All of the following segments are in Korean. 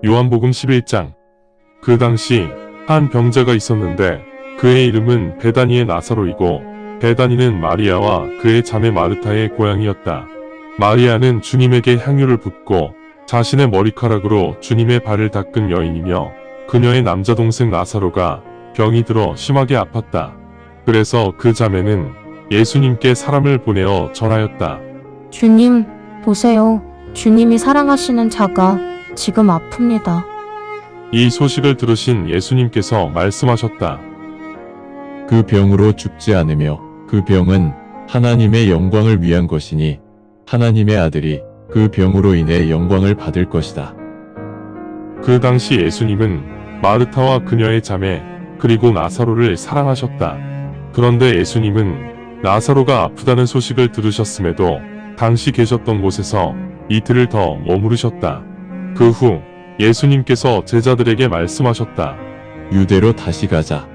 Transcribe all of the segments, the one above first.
요한복음 11장. 그 당시 한 병자가 있었는데 그의 이름은 베다니의 나사로이고 베다니는 마리아와 그의 자매 마르타의 고향이었다. 마리아는 주님에게 향유를 붓고 자신의 머리카락으로 주님의 발을 닦은 여인이며 그녀의 남자 동생 나사로가 병이 들어 심하게 아팠다. 그래서 그 자매는 예수님께 사람을 보내어 전하였다. 주님, 보세요. 주님이 사랑하시는 자가 지금 아픕니다. 이 소식을 들으신 예수님께서 말씀하셨다. 그 병으로 죽지 않으며 그 병은 하나님의 영광을 위한 것이니 하나님의 아들이 그 병으로 인해 영광을 받을 것이다. 그 당시 예수님은 마르타와 그녀의 자매 그리고 나사로를 사랑하셨다. 그런데 예수님은 나사로가 아프다는 소식을 들으셨음에도 당시 계셨던 곳에서 이틀을 더 머무르셨다. 그 후 예수님께서 제자들에게 말씀하셨다. 유대로 다시 가자.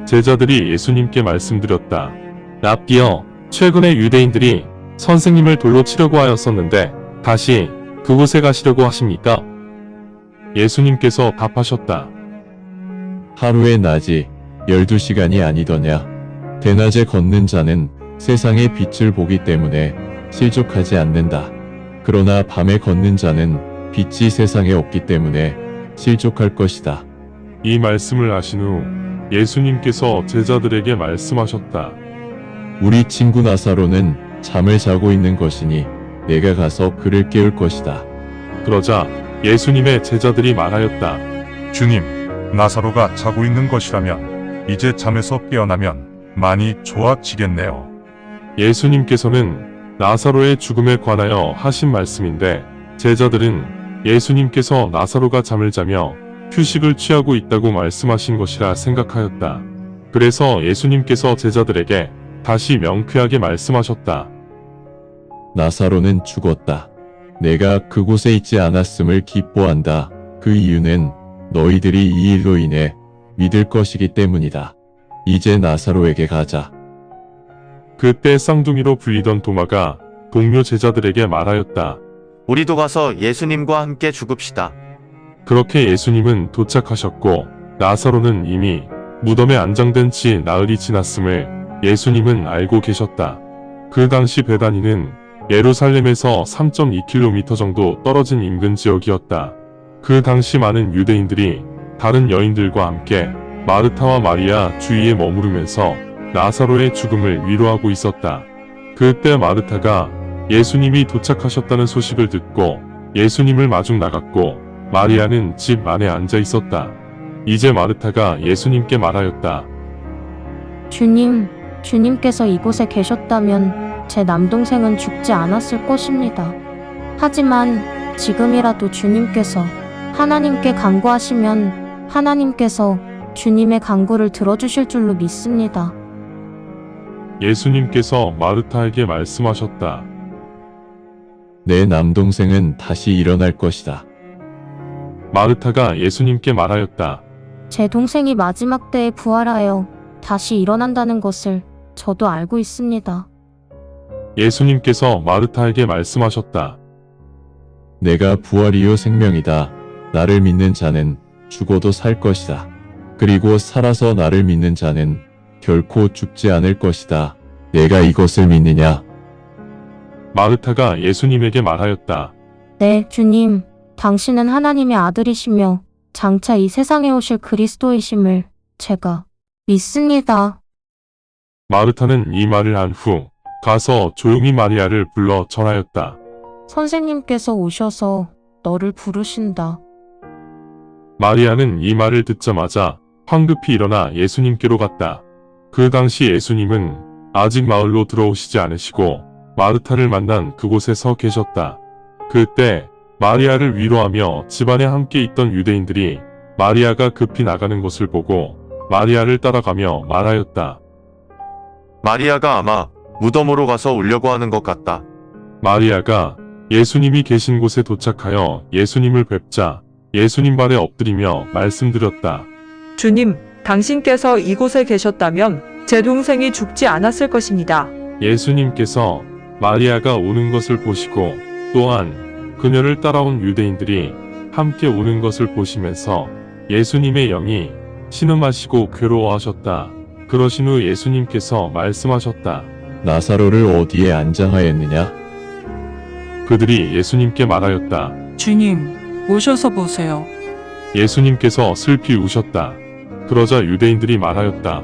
제자들이 예수님께 말씀드렸다. 랍비여, 최근에 유대인들이 선생님을 돌로 치려고 하였었는데 다시 그곳에 가시려고 하십니까? 예수님께서 답하셨다. 하루의 낮이 12시간이 아니더냐. 대낮에 걷는 자는 세상의 빛을 보기 때문에 실족하지 않는다. 그러나 밤에 걷는 자는 빛이 세상에 없기 때문에 실족할 것이다. 이 말씀을 하신 후 예수님께서 제자들에게 말씀하셨다. 우리 친구 나사로는 잠을 자고 있는 것이니 내가 가서 그를 깨울 것이다. 그러자 예수님의 제자들이 말하였다. 주님, 나사로가 자고 있는 것이라면 이제 잠에서 깨어나면 많이 좋아지겠네요. 예수님께서는 나사로의 죽음에 관하여 하신 말씀인데 제자들은 예수님께서 나사로가 잠을 자며 휴식을 취하고 있다고 말씀하신 것이라 생각하였다. 그래서 예수님께서 제자들에게 다시 명쾌하게 말씀하셨다. 나사로는 죽었다. 내가 그곳에 있지 않았음을 기뻐한다. 그 이유는 너희들이 이 일로 인해 믿을 것이기 때문이다. 이제 나사로에게 가자. 그때 쌍둥이로 불리던 도마가 동료 제자들에게 말하였다. 우리도 가서 예수님과 함께 죽읍시다. 그렇게 예수님은 도착하셨고 나사로는 이미 무덤에 안장된 지 나흘이 지났음을 예수님은 알고 계셨다. 그 당시 베다니는 예루살렘에서 3.2km 정도 떨어진 인근 지역이었다. 그 당시 많은 유대인들이 다른 여인들과 함께 마르타와 마리아 주위에 머무르면서 나사로의 죽음을 위로하고 있었다. 그때 마르타가 예수님이 도착하셨다는 소식을 듣고 예수님을 마중 나갔고 마리아는 집 안에 앉아 있었다. 이제 마르타가 예수님께 말하였다. 주님께서 이곳에 계셨다면 제 남동생은 죽지 않았을 것입니다. 하지만 지금이라도 주님께서 하나님께 간구하시면 하나님께서 주님의 간구를 들어주실 줄로 믿습니다. 예수님께서 마르타에게 말씀하셨다. 내 남동생은 다시 일어날 것이다. 마르타가 예수님께 말하였다. 제 동생이 마지막 때에 부활하여 다시 일어난다는 것을 저도 알고 있습니다. 예수님께서 마르타에게 말씀하셨다. 내가 부활이요 생명이다. 나를 믿는 자는 죽어도 살 것이다. 그리고 살아서 나를 믿는 자는 결코 죽지 않을 것이다. 내가 이것을 믿느냐? 마르타가 예수님에게 말하였다. 네, 주님. 당신은 하나님의 아들이시며 장차 이 세상에 오실 그리스도이심을 제가 믿습니다. 마르타는 이 말을 한 후 가서 조용히 마리아를 불러 전하였다. 선생님께서 오셔서 너를 부르신다. 마리아는 이 말을 듣자마자 황급히 일어나 예수님께로 갔다. 그 당시 예수님은 아직 마을로 들어오시지 않으시고 마르타를 만난 그곳에 서 계셨다. 그때 마리아를 위로하며 집안에 함께 있던 유대인들이 마리아가 급히 나가는 것을 보고 마리아를 따라가며 말하였다. 마리아가 아마 무덤으로 가서 울려고 하는 것 같다. 마리아가 예수님이 계신 곳에 도착하여 예수님을 뵙자 예수님 발에 엎드리며 말씀드렸다. 주님, 당신께서 이곳에 계셨다면 제 동생이 죽지 않았을 것입니다. 예수님께서 마리아가 오는 것을 보시고 또한 그녀를 따라온 유대인들이 함께 우는 것을 보시면서 예수님의 영이 신음하시고 괴로워하셨다. 그러신 후 예수님께서 말씀하셨다. 나사로를 어디에 안장하였느냐? 그들이 예수님께 말하였다. 주님, 오셔서 보세요. 예수님께서 슬피 우셨다. 그러자 유대인들이 말하였다.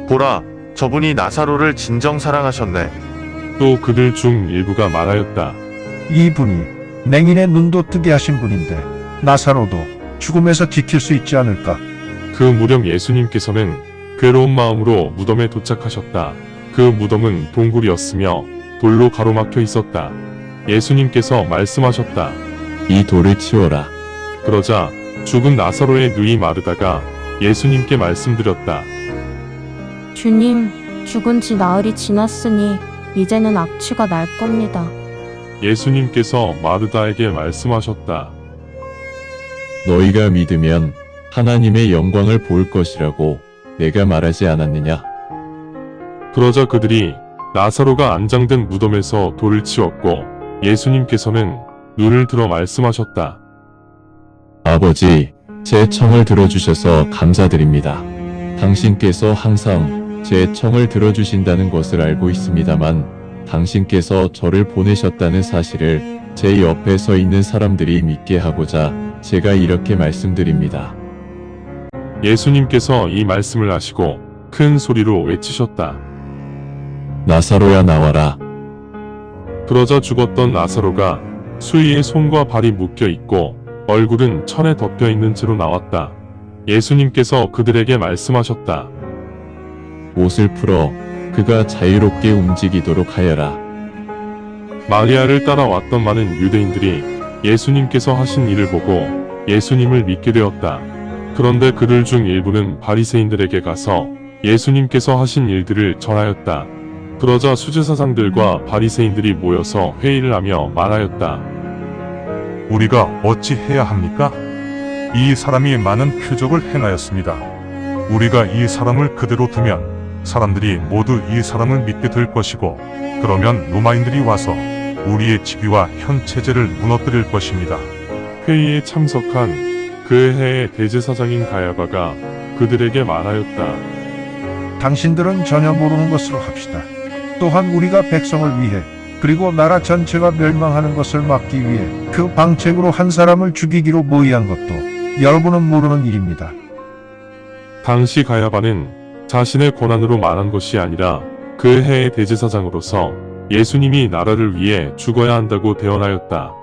보라, 저분이 나사로를 진정 사랑하셨네. 또 그들 중 일부가 말하였다. 이분이 맹인의 눈도 뜨게 하신 분인데 나사로도 죽음에서 지킬 수 있지 않을까? 그 무렵 예수님께서는 괴로운 마음으로 무덤에 도착하셨다. 그 무덤은 동굴이었으며 돌로 가로막혀 있었다. 예수님께서 말씀하셨다. 이 돌을 치워라. 그러자 죽은 나사로의 눈이 마르다가 예수님께 말씀드렸다. 주님, 죽은 지 나흘이 지났으니 이제는 악취가 날 겁니다. 예수님께서 마르다에게 말씀하셨다. 너희가 믿으면 하나님의 영광을 볼 것이라고 내가 말하지 않았느냐? 그러자 그들이 나사로가 안장된 무덤에서 돌을 치웠고 예수님께서는 눈을 들어 말씀하셨다. 아버지, 제 청을 들어주셔서 감사드립니다. 당신께서 항상 제 청을 들어주신다는 것을 알고 있습니다만 당신께서 저를 보내셨다는 사실을 제 옆에 서 있는 사람들이 믿게 하고자 제가 이렇게 말씀드립니다. 예수님께서 이 말씀을 하시고 큰 소리로 외치셨다. 나사로야 나와라. 그러자 죽었던 나사로가 수위에 손과 발이 묶여 있고 얼굴은 천에 덮여 있는 채로 나왔다. 예수님께서 그들에게 말씀하셨다. 옷을 풀어 그가 자유롭게 움직이도록 하여라. 마리아를 따라왔던 많은 유대인들이 예수님께서 하신 일을 보고 예수님을 믿게 되었다. 그런데 그들 중 일부는 바리새인들에게 가서 예수님께서 하신 일들을 전하였다. 그러자 수제사장들과 바리새인들이 모여서 회의를 하며 말하였다. 우리가 어찌 해야 합니까? 이 사람이 많은 표적을 행하였습니다. 우리가 이 사람을 그대로 두면 사람들이 모두 이 사람을 믿게 될 것이고 그러면 로마인들이 와서 우리의 직위와 현 체제를 무너뜨릴 것입니다. 회의에 참석한 그 해의 대제사장인 가야바가 그들에게 말하였다. 당신들은 전혀 모르는 것으로 합시다. 또한 우리가 백성을 위해 그리고 나라 전체가 멸망하는 것을 막기 위해 그 방책으로 한 사람을 죽이기로 모의한 것도 여러분은 모르는 일입니다. 당시 가야바는 자신의 권한으로 말한 것이 아니라 그 해의 대제사장으로서 예수님이 나라를 위해 죽어야 한다고 대언하였다.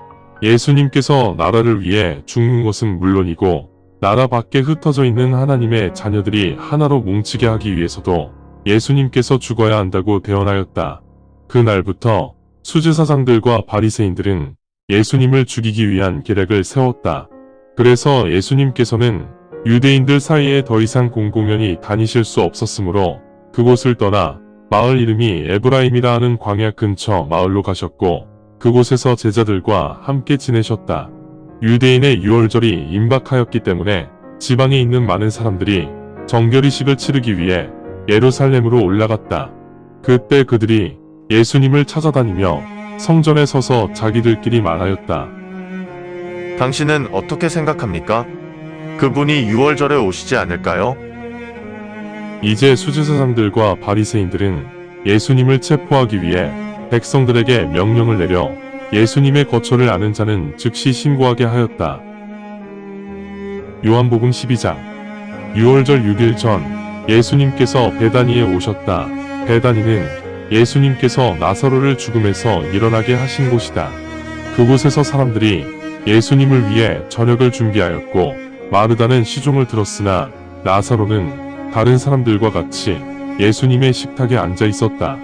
예수님께서 나라를 위해 죽는 것은 물론이고 나라 밖에 흩어져 있는 하나님의 자녀들이 하나로 뭉치게 하기 위해서도 예수님께서 죽어야 한다고 대언하였다. 그날부터 수제사장들과 바리새인들은 예수님을 죽이기 위한 계략을 세웠다. 그래서 예수님께서는 유대인들 사이에 더 이상 공공연히 다니실 수 없었으므로 그곳을 떠나 마을 이름이 에브라임이라 하는 광야 근처 마을로 가셨고 그곳에서 제자들과 함께 지내셨다. 유대인의 유월절이 임박하였기 때문에 지방에 있는 많은 사람들이 정결의식을 치르기 위해 예루살렘으로 올라갔다. 그때 그들이 예수님을 찾아다니며 성전에 서서 자기들끼리 말하였다. 당신은 어떻게 생각합니까? 그분이 6월절에 오시지 않을까요? 이제 수제사장들과 바리새인들은 예수님을 체포하기 위해 백성들에게 명령을 내려 예수님의 거처를 아는 자는 즉시 신고하게 하였다. 요한복음 12장 6월절 6일 전 예수님께서 베다니에 오셨다. 베다니는 예수님께서 나사로를 죽음에서 일어나게 하신 곳이다. 그곳에서 사람들이 예수님을 위해 저녁을 준비하였고 마르다는 시종을 들었으나 나사로는 다른 사람들과 같이 예수님의 식탁에 앉아 있었다.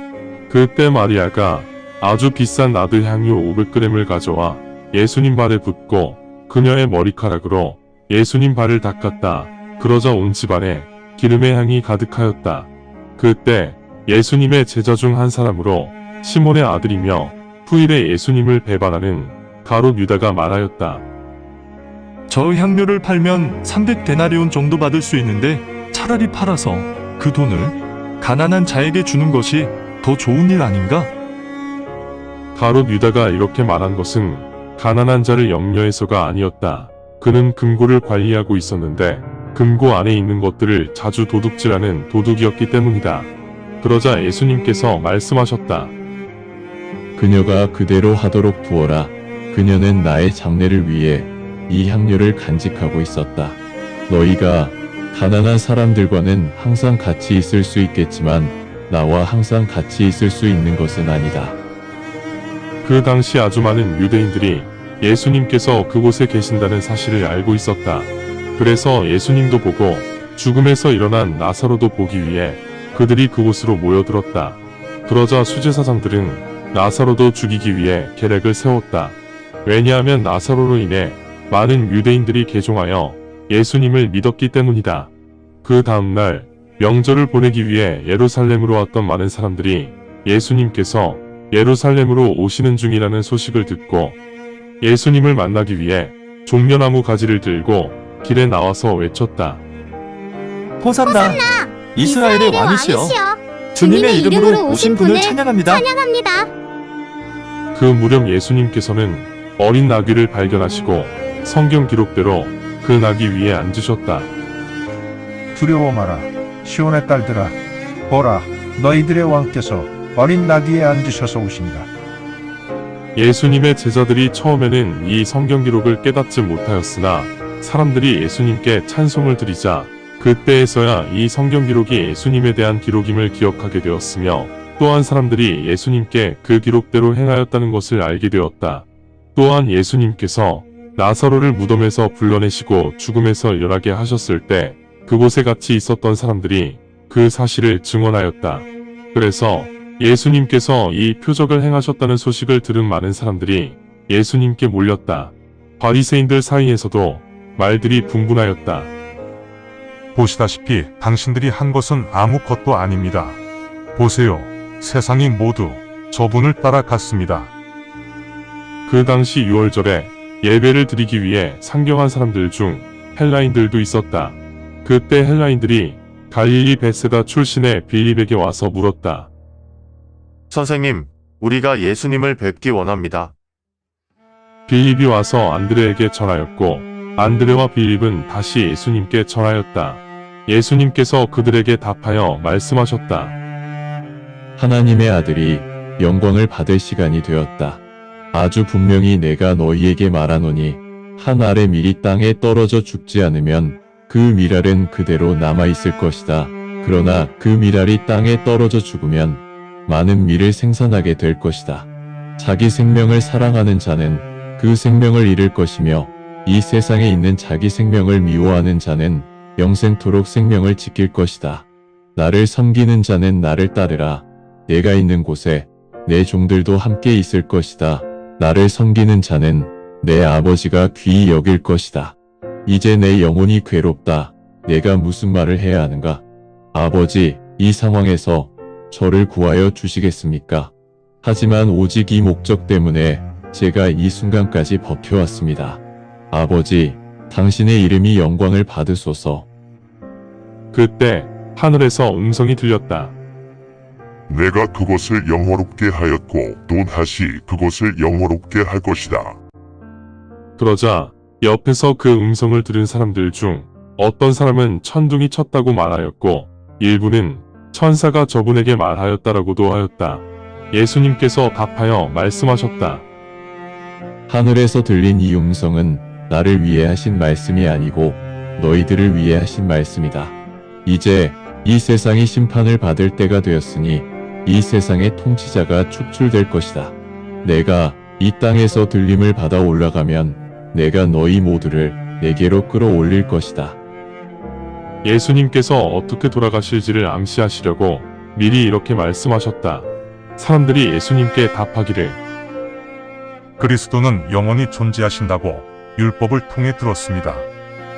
그때 마리아가 아주 비싼 나드 향유 500g을 가져와 예수님 발에 붓고 그녀의 머리카락으로 예수님 발을 닦았다. 그러자 온 집안에 기름의 향이 가득하였다. 그때 예수님의 제자 중 한 사람으로 시몬의 아들이며 후일에 예수님을 배반하는 가롯 유다가 말하였다. 저 향료를 팔면 300데나리온 정도 받을 수 있는데 차라리 팔아서 그 돈을 가난한 자에게 주는 것이 더 좋은 일 아닌가? 가롯 유다가 이렇게 말한 것은 가난한 자를 염려해서가 아니었다. 그는 금고를 관리하고 있었는데 금고 안에 있는 것들을 자주 도둑질하는 도둑이었기 때문이다. 그러자 예수님께서 말씀하셨다. 그녀가 그대로 하도록 두어라. 그녀는 나의 장례를 위해 이 향료를 간직하고 있었다. 너희가 가난한 사람들과는 항상 같이 있을 수 있겠지만 나와 항상 같이 있을 수 있는 것은 아니다. 그 당시 아주 많은 유대인들이 예수님께서 그곳에 계신다는 사실을 알고 있었다. 그래서 예수님도 보고 죽음에서 일어난 나사로도 보기 위해 그들이 그곳으로 모여들었다. 그러자 수제사장들은 나사로도 죽이기 위해 계략을 세웠다. 왜냐하면 나사로로 인해 많은 유대인들이 개종하여 예수님을 믿었기 때문이다. 그 다음날 명절을 보내기 위해 예루살렘으로 왔던 많은 사람들이 예수님께서 예루살렘으로 오시는 중이라는 소식을 듣고 예수님을 만나기 위해 종려나무 가지를 들고 길에 나와서 외쳤다. 호산나! 이스라엘의 왕이시여! 주님의 이름으로 오신 분을 찬양합니다. 그 무렵 예수님께서는 어린 나귀를 발견하시고 성경 기록대로 그 나귀 위에 앉으셨다. 두려워 마라. 시온의 딸들아, 보라, 너희들의 왕께서 어린 나귀에 앉으셔서 오신다. 예수님의 제자들이 처음에는 이 성경 기록을 깨닫지 못하였으나 사람들이 예수님께 찬송을 드리자 그때에서야 이 성경 기록이 예수님에 대한 기록임을 기억하게 되었으며 또한 사람들이 예수님께 그 기록대로 행하였다는 것을 알게 되었다. 또한 예수님께서 나사로를 무덤에서 불러내시고 죽음에서 일어나게 하셨을 때 그곳에 같이 있었던 사람들이 그 사실을 증언하였다. 그래서 예수님께서 이 표적을 행하셨다는 소식을 들은 많은 사람들이 예수님께 몰렸다. 바리새인들 사이에서도 말들이 분분하였다. 보시다시피 당신들이 한 것은 아무것도 아닙니다. 보세요. 세상이 모두 저분을 따라갔습니다. 그 당시 6월절에 예배를 드리기 위해 상경한 사람들 중 헬라인들도 있었다. 그때 헬라인들이 갈릴리 베세다 출신의 빌립에게 와서 물었다. 선생님, 우리가 예수님을 뵙기 원합니다. 빌립이 와서 안드레에게 전하였고 안드레와 빌립은 다시 예수님께 전하였다. 예수님께서 그들에게 답하여 말씀하셨다. 하나님의 아들이 영광을 받을 시간이 되었다. 아주 분명히 내가 너희에게 말하노니 한 알의 밀이 땅에 떨어져 죽지 않으면 그 밀알은 그대로 남아있을 것이다. 그러나 그 밀알이 땅에 떨어져 죽으면 많은 밀을 생산하게 될 것이다. 자기 생명을 사랑하는 자는 그 생명을 잃을 것이며 이 세상에 있는 자기 생명을 미워하는 자는 영생토록 생명을 지킬 것이다. 나를 섬기는 자는 나를 따르라. 내가 있는 곳에 내 종들도 함께 있을 것이다. 나를 섬기는 자는 내 아버지가 귀히 여길 것이다. 이제 내 영혼이 괴롭다. 내가 무슨 말을 해야 하는가? 아버지, 이 상황에서 저를 구하여 주시겠습니까? 하지만 오직 이 목적 때문에 제가 이 순간까지 버텨왔습니다. 아버지, 당신의 이름이 영광을 받으소서. 그때 하늘에서 음성이 들렸다. 내가 그것을 영화롭게 하였고 또 다시 그것을 영화롭게 할 것이다. 그러자 옆에서 그 음성을 들은 사람들 중 어떤 사람은 천둥이 쳤다고 말하였고 일부는 천사가 저분에게 말하였다라고도 하였다. 예수님께서 답하여 말씀하셨다. 하늘에서 들린 이 음성은 나를 위해 하신 말씀이 아니고 너희들을 위해 하신 말씀이다. 이제 이 세상이 심판을 받을 때가 되었으니 이 세상의 통치자가 축출될 것이다. 내가 이 땅에서 들림을 받아 올라가면 내가 너희 모두를 내게로 끌어올릴 것이다. 예수님께서 어떻게 돌아가실지를 암시하시려고 미리 이렇게 말씀하셨다. 사람들이 예수님께 답하기를 그리스도는 영원히 존재하신다고 율법을 통해 들었습니다.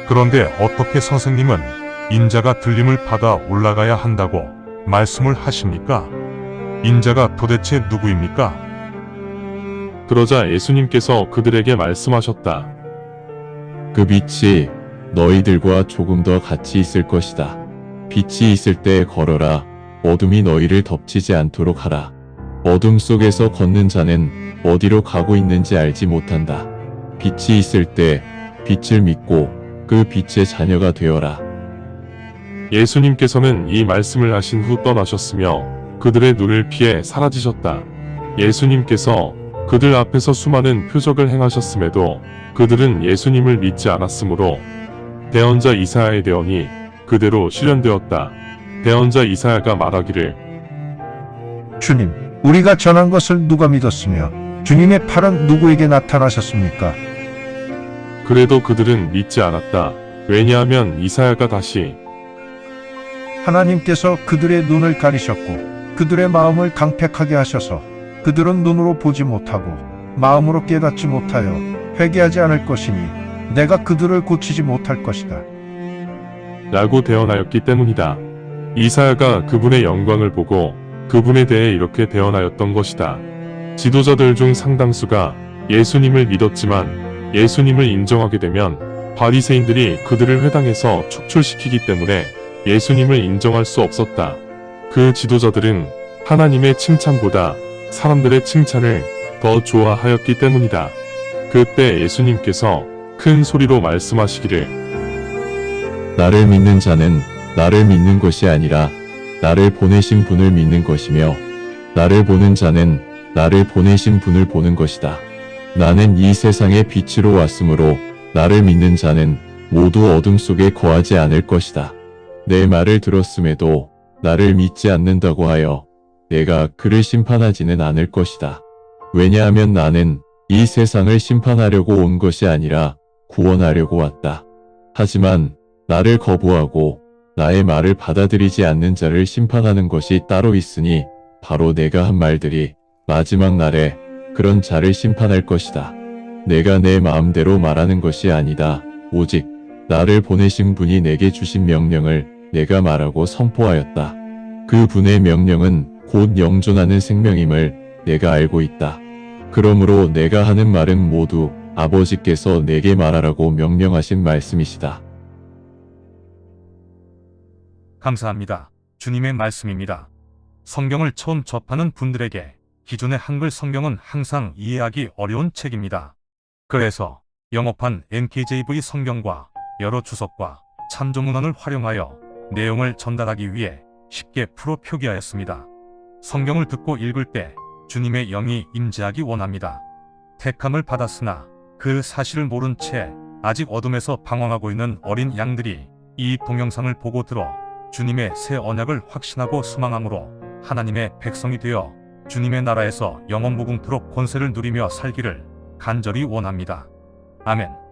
그런데 어떻게 선생님은 인자가 들림을 받아 올라가야 한다고 말씀을 하십니까? 인자가 도대체 누구입니까? 그러자 예수님께서 그들에게 말씀하셨다. 그 빛이 너희들과 조금 더 같이 있을 것이다. 빛이 있을 때 걸어라. 어둠이 너희를 덮치지 않도록 하라. 어둠 속에서 걷는 자는 어디로 가고 있는지 알지 못한다. 빛이 있을 때 빛을 믿고 그 빛의 자녀가 되어라. 예수님께서는 이 말씀을 하신 후 떠나셨으며 그들의 눈을 피해 사라지셨다. 예수님께서 그들 앞에서 수많은 표적을 행하셨음에도 그들은 예수님을 믿지 않았으므로 대언자 이사야의 대언이 그대로 실현되었다. 대언자 이사야가 말하기를 주님, 우리가 전한 것을 누가 믿었으며 주님의 팔은 누구에게 나타나셨습니까? 그래도 그들은 믿지 않았다. 왜냐하면 이사야가 다시 하나님께서 그들의 눈을 가리셨고 그들의 마음을 강팩하게 하셔서 그들은 눈으로 보지 못하고 마음으로 깨닫지 못하여 회개하지 않을 것이니 내가 그들을 고치지 못할 것이다. 라고 대언하였기 때문이다. 이사야가 그분의 영광을 보고 그분에 대해 이렇게 대언하였던 것이다. 지도자들 중 상당수가 예수님을 믿었지만 예수님을 인정하게 되면 바리새인들이 그들을 회당에서 축출시키기 때문에 예수님을 인정할 수 없었다. 그 지도자들은 하나님의 칭찬보다 사람들의 칭찬을 더 좋아하였기 때문이다. 그때 예수님께서 큰 소리로 말씀하시기를 나를 믿는 자는 나를 믿는 것이 아니라 나를 보내신 분을 믿는 것이며 나를 보는 자는 나를 보내신 분을 보는 것이다. 나는 이 세상의 빛으로 왔으므로 나를 믿는 자는 모두 어둠 속에 거하지 않을 것이다. 내 말을 들었음에도 나를 믿지 않는다고 하여 내가 그를 심판하지는 않을 것이다. 왜냐하면 나는 이 세상을 심판하려고 온 것이 아니라 구원하려고 왔다. 하지만 나를 거부하고 나의 말을 받아들이지 않는 자를 심판하는 것이 따로 있으니 바로 내가 한 말들이 마지막 날에 그런 자를 심판할 것이다. 내가 내 마음대로 말하는 것이 아니다. 오직 나를 보내신 분이 내게 주신 명령을 내가 말하고 선포하였다. 그 분의 명령은 곧 영존하는 생명임을 내가 알고 있다. 그러므로 내가 하는 말은 모두 아버지께서 내게 말하라고 명령하신 말씀이시다. 감사합니다. 주님의 말씀입니다. 성경을 처음 접하는 분들에게 기존의 한글 성경은 항상 이해하기 어려운 책입니다. 그래서 영어판 NKJV 성경과 여러 주석과 참조문헌을 활용하여 내용을 전달하기 위해 쉽게 풀어 표기하였습니다. 성경을 듣고 읽을 때 주님의 영이 임재하기 원합니다. 택함을 받았으나 그 사실을 모른 채 아직 어둠에서 방황하고 있는 어린 양들이 이 동영상을 보고 들어 주님의 새 언약을 확신하고 소망함으로 하나님의 백성이 되어 주님의 나라에서 영원 무궁토록 권세를 누리며 살기를 간절히 원합니다. 아멘.